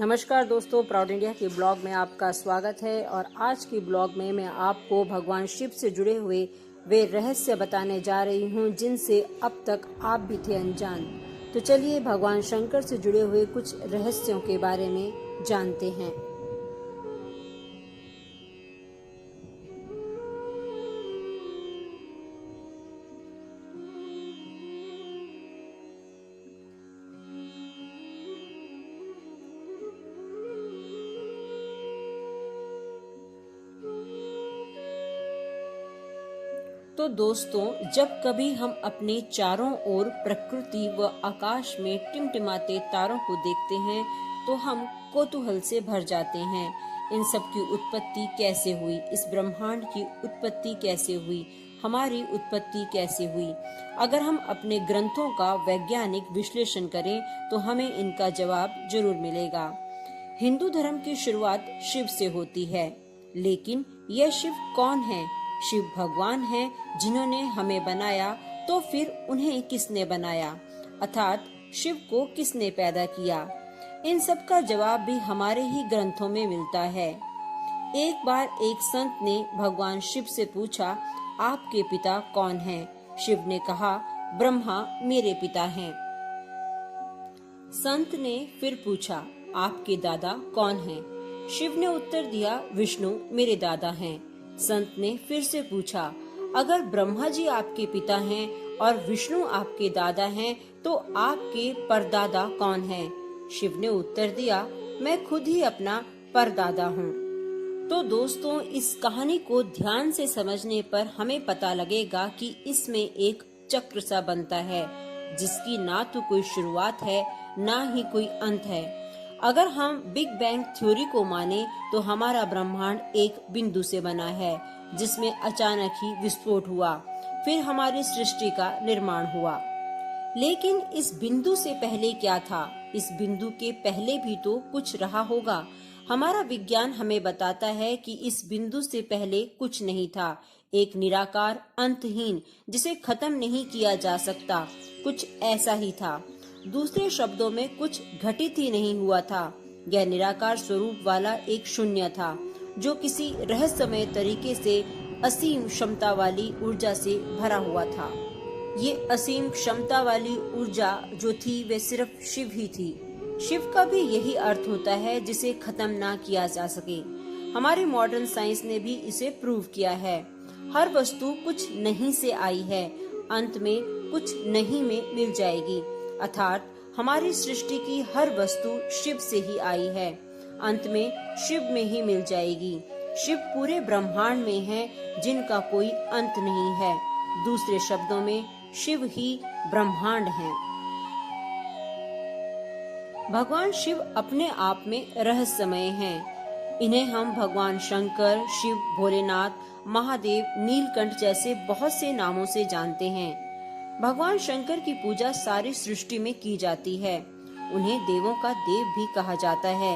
नमस्कार दोस्तों, proud India के ब्लॉग में आपका स्वागत है। और आज की ब्लॉग में मैं आपको भगवान शिव से जुड़े हुए वे रहस्य बताने जा रही हूँ जिनसे अब तक आप भी थे अनजान। तो चलिए भगवान शंकर से जुड़े हुए कुछ रहस्यों के बारे में जानते हैं। तो दोस्तों, जब कभी हम अपने चारों ओर प्रकृति व आकाश में टिमटिमाते तारों को देखते हैं तो हम कौतूहल से भर जाते हैं। इन सब की उत्पत्ति कैसे हुई? इस ब्रह्मांड की उत्पत्ति कैसे हुई? हमारी उत्पत्ति कैसे हुई? अगर हम अपने ग्रंथों का वैज्ञानिक विश्लेषण करें तो हमें इनका जवाब जरूर मिलेगा। हिंदू धर्म की शुरुआत शिव से होती है, लेकिन यह शिव कौन है? शिव भगवान हैं जिन्होंने हमें बनाया, तो फिर उन्हें किसने बनाया? अर्थात शिव को किसने पैदा किया? इन सब का जवाब भी हमारे ही ग्रंथों में मिलता है। एक बार एक संत ने भगवान शिव से पूछा, आपके पिता कौन हैं? शिव ने कहा, ब्रह्मा मेरे पिता हैं। संत ने फिर पूछा, आपके दादा कौन हैं? शिव ने उत्तर दिया, विष्णु मेरे दादा हैं। संत ने फिर से पूछा, अगर ब्रह्मा जी आपके पिता हैं और विष्णु आपके दादा हैं, तो आपके परदादा कौन हैं? शिव ने उत्तर दिया, मैं खुद ही अपना परदादा हूँ। तो दोस्तों, इस कहानी को ध्यान से समझने पर हमें पता लगेगा कि इसमें एक चक्र सा बनता है, जिसकी ना तो कोई शुरुआत है ना ही कोई अंत है। अगर हम बिग बैंग थ्योरी को माने तो हमारा ब्रह्मांड एक बिंदु से बना है, जिसमें अचानक ही विस्फोट हुआ, फिर हमारी सृष्टि का निर्माण हुआ। लेकिन इस बिंदु से पहले क्या था? इस बिंदु के पहले भी तो कुछ रहा होगा। हमारा विज्ञान हमें बताता है कि इस बिंदु से पहले कुछ नहीं था, एक निराकार अंतहीन, जिसे खत्म नहीं किया जा सकता, कुछ ऐसा ही था। दूसरे शब्दों में कुछ घटित ही नहीं हुआ था। यह निराकार स्वरूप वाला एक शून्य था, जो किसी रहस्यमय तरीके से असीम क्षमता वाली ऊर्जा से भरा हुआ था। ये असीम क्षमता वाली ऊर्जा जो थी वे सिर्फ शिव ही थी। शिव का भी यही अर्थ होता है जिसे खत्म ना किया जा सके। हमारी मॉडर्न साइंस ने भी इसे प्रूव किया है। हर वस्तु कुछ नहीं से आई है, अंत में कुछ नहीं में मिल जाएगी। अर्थात हमारी सृष्टि की हर वस्तु शिव से ही आई है, अंत में शिव में ही मिल जाएगी। शिव पूरे ब्रह्मांड में है, जिनका कोई अंत नहीं है। दूसरे शब्दों में शिव ही ब्रह्मांड है। भगवान शिव अपने आप में रहस्यमय हैं। इन्हें हम भगवान शंकर, शिव, भोलेनाथ, महादेव, नीलकंठ जैसे बहुत से नामों से जानते हैं। भगवान शंकर की पूजा सारी सृष्टि में की जाती है। उन्हें देवों का देव भी कहा जाता है।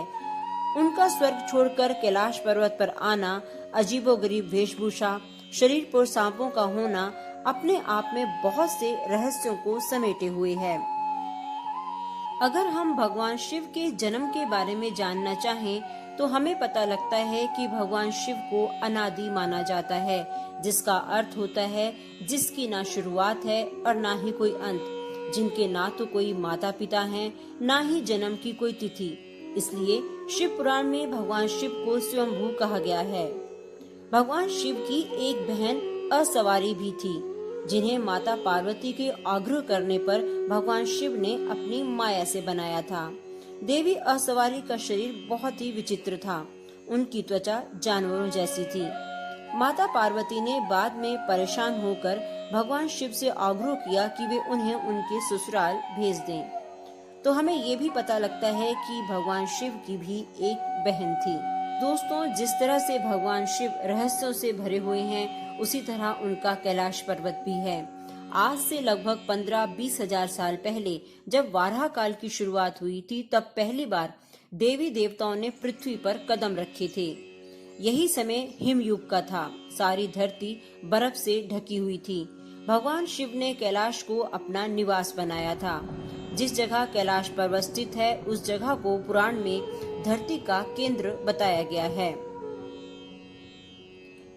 उनका स्वर्ग छोड़कर कैलाश पर्वत पर आना, अजीबोगरीब वेशभूषा, शरीर पर सांपों का होना अपने आप में बहुत से रहस्यों को समेटे हुए है। अगर हम भगवान शिव के जन्म के बारे में जानना चाहें तो हमें पता लगता है कि भगवान शिव को अनादि माना जाता है, जिसका अर्थ होता है जिसकी ना शुरुआत है और ना ही कोई अंत, जिनके ना तो कोई माता पिता हैं, ना ही जन्म की कोई तिथि। इसलिए शिव पुराण में भगवान शिव को स्वयंभू कहा गया है। भगवान शिव की एक बहन असवारी भी थी, जिन्हें माता पार्वती के आग्रह करने पर भगवान शिव ने अपनी माया से बनाया था। देवी असवारी का शरीर बहुत ही विचित्र था। उनकी त्वचा जानवरों जैसी थी। माता पार्वती ने बाद में परेशान होकर भगवान शिव से आग्रह किया कि वे उन्हें उनके ससुराल भेज दें। तो हमें ये भी पता लगता है कि भगवान शिव की भी एक बहन थी। दोस्तों, जिस तरह से भगवान शिव रहस्यों से भरे हुए हैं, उसी तरह उनका कैलाश पर्वत भी है। आज से लगभग 15-20 हजार साल पहले जब वाराह काल की शुरुआत हुई थी, तब पहली बार देवी देवताओं ने पृथ्वी पर कदम रखे थे। यही समय हिमयुग का था। सारी धरती बर्फ से ढकी हुई थी। भगवान शिव ने कैलाश को अपना निवास बनाया था। जिस जगह कैलाश पर्वत स्थित है उस जगह को पुराण में धरती का केंद्र बताया गया है।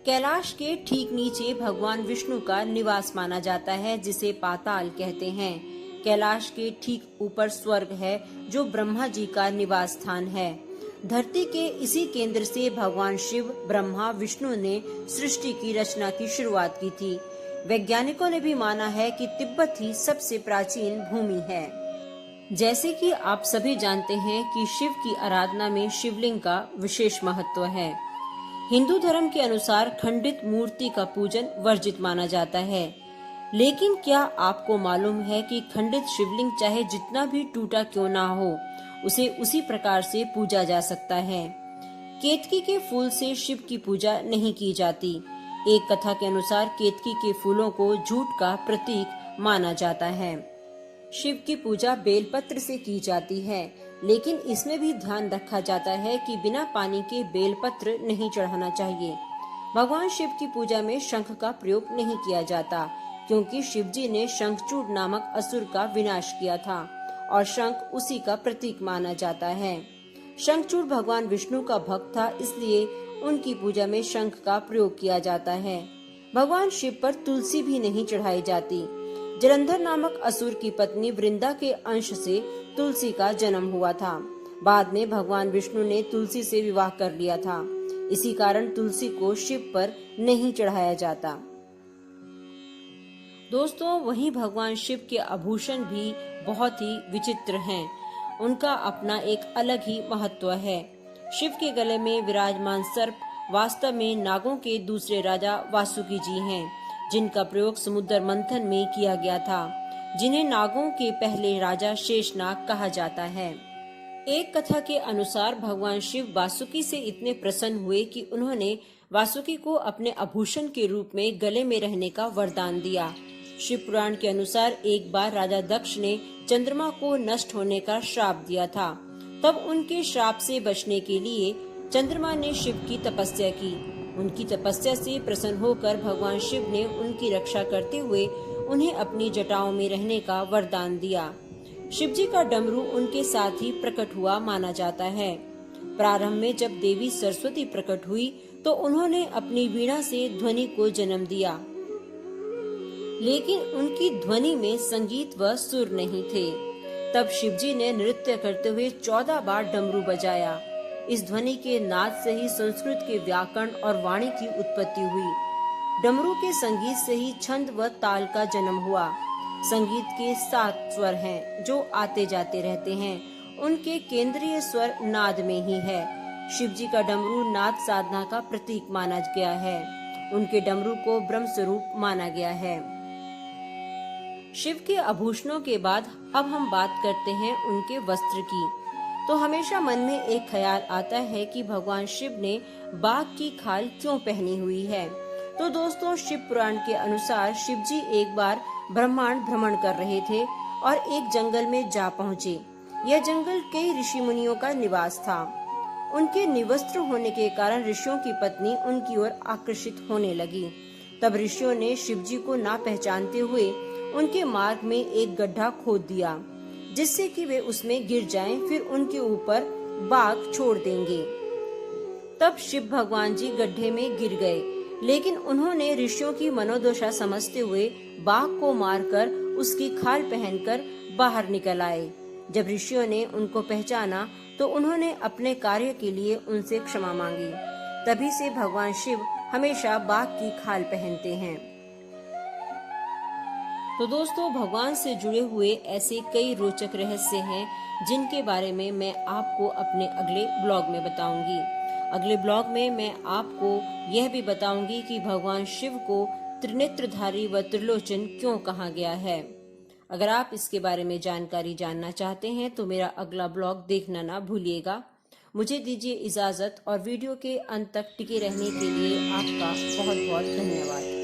कैलाश के ठीक नीचे भगवान विष्णु का निवास माना जाता है, जिसे पाताल कहते हैं। कैलाश के ठीक ऊपर स्वर्ग है, जो ब्रह्मा जी का निवास स्थान है। धरती के इसी केंद्र से भगवान शिव, ब्रह्मा, विष्णु ने सृष्टि की रचना की शुरुआत की थी। वैज्ञानिकों ने भी माना है कि तिब्बत ही सबसे प्राचीन भूमि है। जैसे कि आप सभी जानते हैं कि शिव की आराधना में शिवलिंग का विशेष महत्व है। हिंदू धर्म के अनुसार खंडित मूर्ति का पूजन वर्जित माना जाता है, लेकिन क्या आपको मालूम है कि खंडित शिवलिंग चाहे जितना भी टूटा क्यों ना हो, उसे उसी प्रकार से पूजा जा सकता है। केतकी के फूल से शिव की पूजा नहीं की जाती। एक कथा के अनुसार केतकी के फूलों को झूठ का प्रतीक माना जाता है। शिव की पूजा बेलपत्र से की जाती है, लेकिन इसमें भी ध्यान रखा जाता है कि बिना पानी के बेलपत्र नहीं चढ़ाना चाहिए। भगवान शिव की पूजा में शंख का प्रयोग नहीं किया जाता, क्योंकि शिवजी ने शंखचूड़ नामक असुर का विनाश किया था और शंख उसी का प्रतीक माना जाता है। शंखचूड़ भगवान विष्णु का भक्त था, इसलिए उनकी पूजा में शंख का प्रयोग किया जाता है। भगवान शिव पर तुलसी भी नहीं चढ़ाई जाती। जलंधर नामक असुर की पत्नी वृंदा के अंश से तुलसी का जन्म हुआ था। बाद में भगवान विष्णु ने तुलसी से विवाह कर लिया था। इसी कारण तुलसी को शिव पर नहीं चढ़ाया जाता। दोस्तों, वहीं भगवान शिव के आभूषण भी बहुत ही विचित्र हैं। उनका अपना एक अलग ही महत्व है। शिव के गले में विराजमान सर्प वास्तव में नागों के दूसरे राजा वासुकी जी हैं, जिनका प्रयोग समुद्र मंथन में किया गया था, जिन्हें नागों के पहले राजा शेषनाग कहा जाता है। एक कथा के अनुसार भगवान शिव वासुकी से इतने प्रसन्न हुए कि उन्होंने वासुकी को अपने आभूषण के रूप में गले में रहने का वरदान दिया। शिव पुराण के अनुसार एक बार राजा दक्ष ने चंद्रमा को नष्ट होने का श्राप दिया था। तब उनके श्राप से बचने के लिए चंद्रमा ने शिव की तपस्या की। उनकी तपस्या से प्रसन्न होकर भगवान शिव ने उनकी रक्षा करते हुए उन्हें अपनी जटाओं में रहने का वरदान दिया। शिव जी का डमरू उनके साथ ही प्रकट हुआ माना जाता है। प्रारंभ में जब देवी सरस्वती प्रकट हुई तो उन्होंने अपनी वीणा से ध्वनि को जन्म दिया, लेकिन उनकी ध्वनि में संगीत व सुर नहीं थे। तब शिवजी ने नृत्य करते हुए 14 बार डमरू बजाया। इस ध्वनि के नाद से ही संस्कृत के व्याकरण और वाणी की उत्पत्ति हुई। डमरू के संगीत से ही छंद व ताल का जन्म हुआ। संगीत के 7 स्वर हैं, जो आते जाते रहते हैं। उनके केंद्रीय स्वर नाद में ही है। शिवजी का डमरू नाद साधना का प्रतीक माना गया है। उनके डमरू को ब्रह्म स्वरूप माना गया है। शिव के आभूषणों के बाद अब हम बात करते हैं उनके वस्त्र की। तो हमेशा मन में एक ख्याल आता है कि भगवान शिव ने बाघ की खाल क्यों पहनी हुई है। तो दोस्तों, शिव पुराण के अनुसार शिव जी एक बार ब्रह्मांड भ्रमण कर रहे थे और एक जंगल में जा पहुँचे। यह जंगल कई ऋषि मुनियों का निवास था। उनके निवस्त्र होने के कारण ऋषियों की पत्नी उनकी ओर आकर्षित होने लगी। तब ऋषियों ने शिव जी को ना पहचानते हुए उनके मार्ग में एक गड्ढा खोद दिया, जिससे कि वे उसमें गिर जाएं, फिर उनके ऊपर बाघ छोड़ देंगे। तब शिव भगवान जी गड्ढे में गिर गए, लेकिन उन्होंने ऋषियों की मनोदशा समझते हुए बाघ को मारकर उसकी खाल पहनकर बाहर निकल आए। जब ऋषियों ने उनको पहचाना तो उन्होंने अपने कार्य के लिए उनसे क्षमा मांगी। तभी से भगवान शिव हमेशा बाघ की खाल पहनते हैं। तो दोस्तों, भगवान से जुड़े हुए ऐसे कई रोचक रहस्य हैं, जिनके बारे में मैं आपको अपने अगले ब्लॉग में बताऊंगी। अगले ब्लॉग में मैं आपको यह भी बताऊंगी कि भगवान शिव को त्रिनेत्रधारी व त्रिलोचन क्यों कहा गया है। अगर आप इसके बारे में जानकारी जानना चाहते हैं तो मेरा अगला ब्लॉग देखना ना भूलिएगा। मुझे दीजिए इजाजत और वीडियो के अंत तक टिके रहने के लिए आपका बहुत बहुत धन्यवाद।